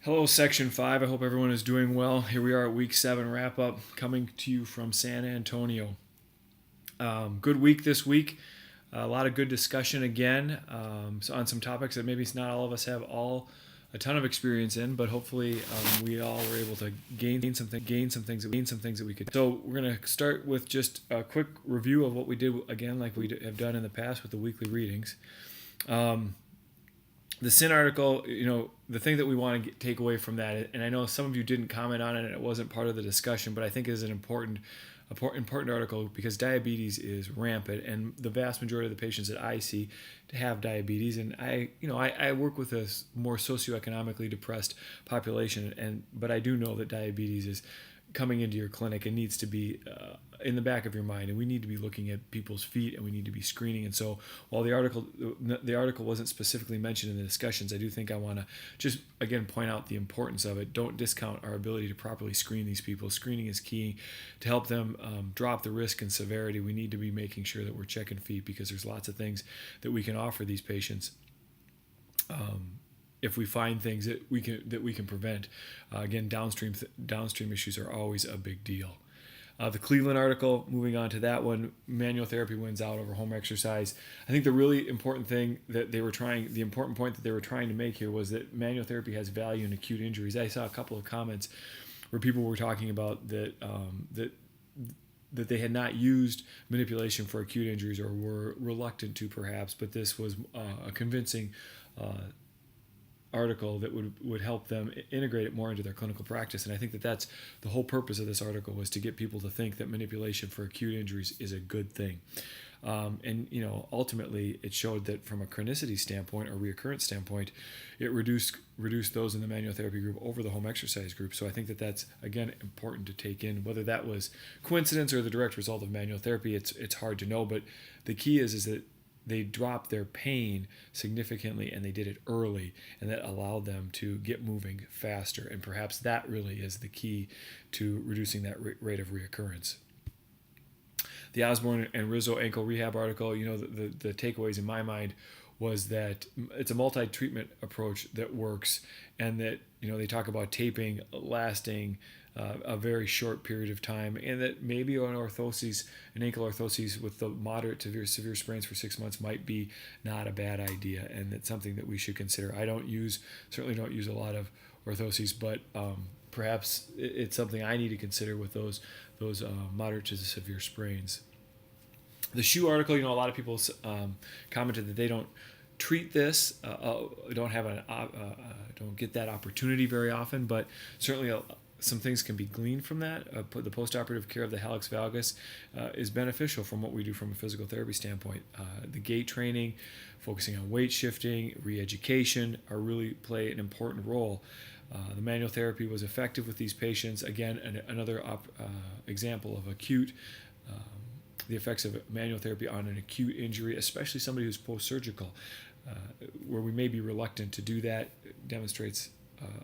Hello, Section 5. I hope everyone is doing well. Here we are at Week 7 wrap up, coming to you from San Antonio. Good week this week. A lot of good discussion again on some topics that maybe not all of us have a ton of experience in, but hopefully we all were able to gain some things that we could. So we're going to start with just a quick review of what we did again, like we have done in the past with the weekly readings. The sin article, the thing that we want to take away from that, and I know some of you didn't comment on it and it wasn't part of the discussion, but I think it is an important article because diabetes is rampant, and the vast majority of the patients that I see have diabetes, and I work with a more socioeconomically depressed population, but I do know that diabetes is coming into your clinic and needs to be in the back of your mind, and we need to be looking at people's feet and we need to be screening. And so while the article wasn't specifically mentioned in the discussions, I do think I want to just again point out the importance of it. Don't discount our ability to properly screen these people. Screening is key to help them drop the risk and severity. We need to be making sure that we're checking feet because there's lots of things that we can offer these patients if we find things that we can prevent. Again, downstream issues are always a big deal. The Cleveland article, moving on to that one, manual therapy wins out over home exercise. I think the really important thing that the important point that they were trying to make here was that manual therapy has value in acute injuries. I saw a couple of comments where people were talking about that they had not used manipulation for acute injuries or were reluctant to perhaps, but this was a convincing article that would help them integrate it more into their clinical practice. And I think that that's the whole purpose of this article, was to get people to think that manipulation for acute injuries is a good thing. And ultimately it showed that from a chronicity standpoint or reoccurrence standpoint, it reduced those in the manual therapy group over the home exercise group. So I think that that's again important to take in. Whether that was coincidence or the direct result of manual therapy, it's hard to know. But the key is that they dropped their pain significantly and they did it early, and that allowed them to get moving faster. And perhaps that really is the key to reducing that rate of reoccurrence. The Osborne and Rizzo ankle rehab article, the takeaways in my mind was that it's a multi-treatment approach that works, and that they talk about taping lasting a very short period of time, and that maybe an ankle orthoses with the moderate to severe sprains for 6 months might be not a bad idea, and that's something that we should consider. I certainly don't use a lot of orthoses, but perhaps it's something I need to consider with those moderate to severe sprains. The shoe article, a lot of people commented that they don't treat this, don't get that opportunity very often, but certainly some things can be gleaned from that. The postoperative care of the hallux valgus is beneficial from what we do from a physical therapy standpoint. The gait training, focusing on weight shifting, re-education really play an important role. The manual therapy was effective with these patients. Again, another example of the effects of manual therapy on an acute injury, especially somebody who's post-surgical, where we may be reluctant to do that. It demonstrates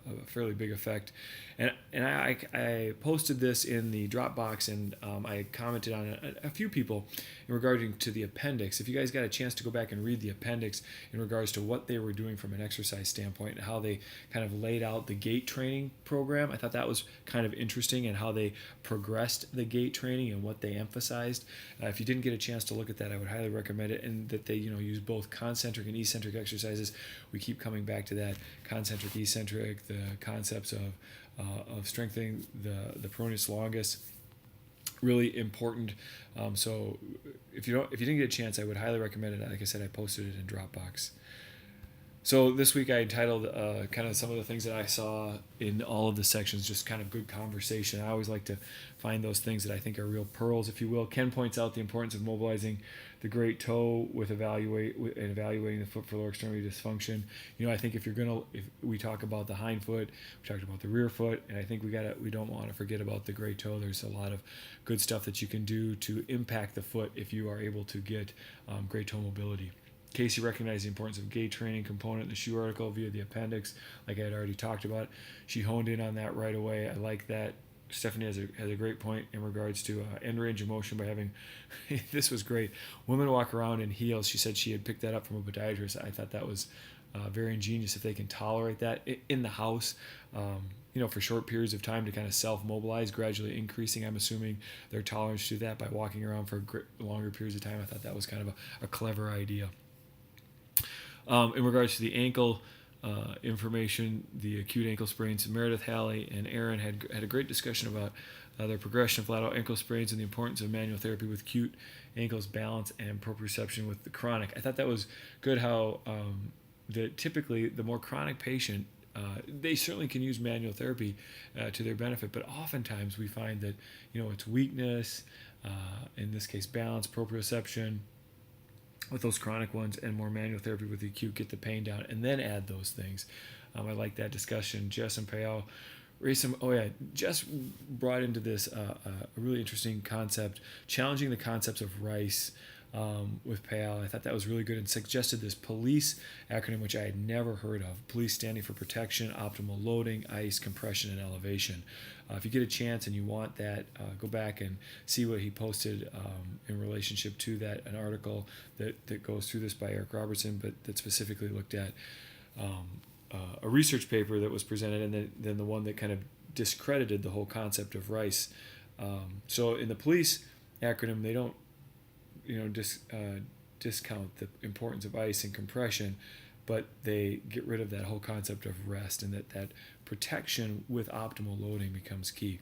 a fairly big effect. And I posted this in the Dropbox, and I commented on a few people in regarding to the appendix. If you guys got a chance to go back and read the appendix in regards to what they were doing from an exercise standpoint and how they kind of laid out the gait training program, I thought that was kind of interesting, and how they progressed the gait training and what they emphasized. If you didn't get a chance to look at that, I would highly recommend it, and that they use both concentric and eccentric exercises. We keep coming back to that concentric, eccentric, the concepts of strengthening the peroneus longus, really important. So if you didn't get a chance, I would highly recommend it. Like I said, I posted it in Dropbox. So this week I entitled kind of some of the things that I saw in all of the sections, just kind of good conversation. I always like to find those things that I think are real pearls, if you will. Ken points out the importance of mobilizing the great toe with evaluating the foot for lower extremity dysfunction. I think if we talk about the hind foot, we talked about the rear foot, and I think we don't want to forget about the great toe. There's a lot of good stuff that you can do to impact the foot if you are able to get great toe mobility. Casey recognized the importance of gait training component in the shoe article via the appendix, like I had already talked about. She honed in on that right away. I like that. Stephanie has a great point in regards to end range of motion by having, this was great, women walk around in heels. She said she had picked that up from a podiatrist. I thought that was very ingenious if they can tolerate that in the house, for short periods of time to kind of self-mobilize, gradually increasing, I'm assuming, their tolerance to that by walking around for longer periods of time. I thought that was kind of a clever idea. In regards to the ankle information, the acute ankle sprains, Meredith, Hallie, and Aaron had a great discussion about their progression of flat-out ankle sprains and the importance of manual therapy with acute ankles, balance, and proprioception with the chronic. I thought that was good how typically the more chronic patient, they certainly can use manual therapy to their benefit, but oftentimes we find that it's weakness, in this case balance, proprioception with those chronic ones, and more manual therapy with the acute, get the pain down, and then add those things. I like that discussion. Jess and Payal raised some. Jess brought into this a really interesting concept, challenging the concepts of RICE with Payal. I thought that was really good, and suggested this POLICE acronym, which I had never heard of. POLICE standing for protection, optimal loading, ice, compression, and elevation. If you get a chance and you want that, go back and see what he posted in relationship to that, an article that goes through this by Eric Robertson, but that specifically looked at a research paper that was presented, and then the one that kind of discredited the whole concept of RICE. So in the POLICE acronym, they don't discount the importance of ice and compression, but they get rid of that whole concept of rest, and that protection with optimal loading becomes key.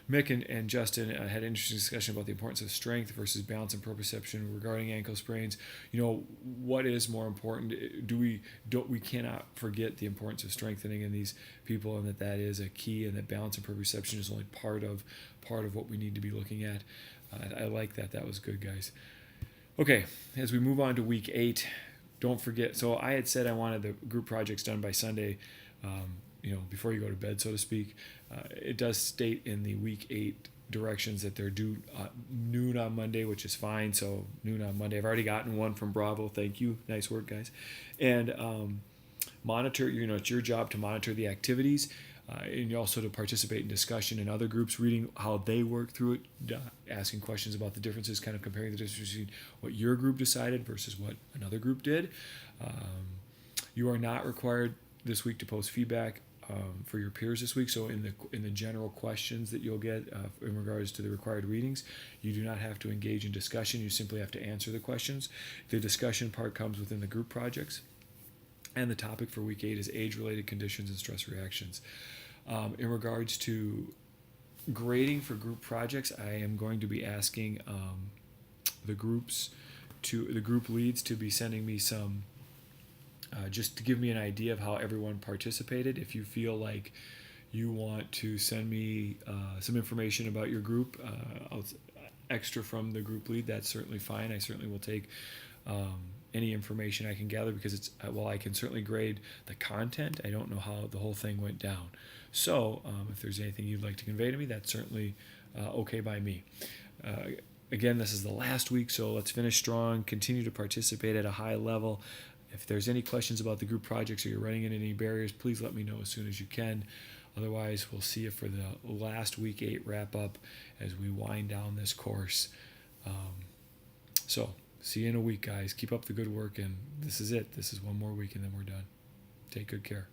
Mick and Justin had an interesting discussion about the importance of strength versus balance and proprioception regarding ankle sprains. What is more important? We cannot forget the importance of strengthening in these people, and that is a key, and that balance and proprioception is only part of what we need to be looking at. I like that. That was good, guys. Okay, as we move on to week 8, don't forget. So I had said I wanted the group projects done by Sunday, before you go to bed, so to speak. It does state in the week 8 directions that they're due noon on Monday, which is fine. So noon on Monday. I've already gotten one from Bravo. Thank you. Nice work, guys. And monitor. It's your job to monitor the activities. And also to participate in discussion in other groups, reading how they work through it, asking questions about the differences, kind of comparing the differences between what your group decided versus what another group did. You are not required this week to post feedback for your peers this week. So in the general questions that you'll get in regards to the required readings, you do not have to engage in discussion. You simply have to answer the questions. The discussion part comes within the group projects. And the topic for week 8 is age-related conditions and stress reactions. In regards to grading for group projects, I am going to be asking the group leads to be sending me some, just to give me an idea of how everyone participated. If you feel like you want to send me some information about your group, extra from the group lead, that's certainly fine. I certainly will take any information I can gather, because while I can certainly grade the content, I don't know how the whole thing went down. So if there's anything you'd like to convey to me, that's certainly okay by me. Again, this is the last week, so let's finish strong, continue to participate at a high level. If there's any questions about the group projects or you're running into any barriers, please let me know as soon as you can. Otherwise, we'll see you for the last week 8 wrap up as we wind down this course. So see you in a week, guys. Keep up the good work, and this is it. This is one more week, and then we're done. Take good care.